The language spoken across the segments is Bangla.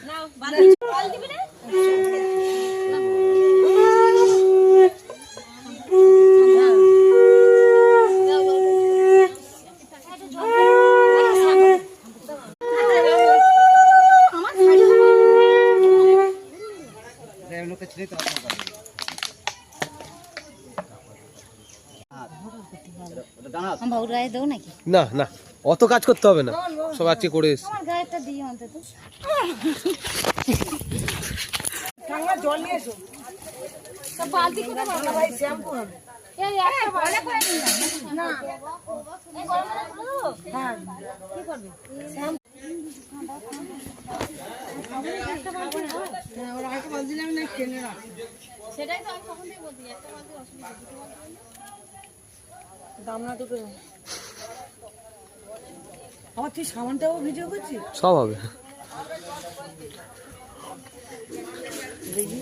নাও বালতি জল দিবি না না না অত কাজ করতে হবে না, সব আজকে করে এসছি। সেটাই তো আমি কখন থেকে বলছি একটা বালতি অসুবিধা দাম না দুটো আমার তুই সামানটাও ভিডিও করছিস? সব হবে। দেখি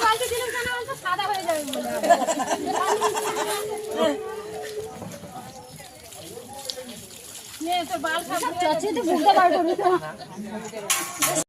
বালতি দিলাম কেন বলতো সাদা হয়ে যাবে বলে নে তো বাল খাবি চাচি তো বুঝতে পারবো না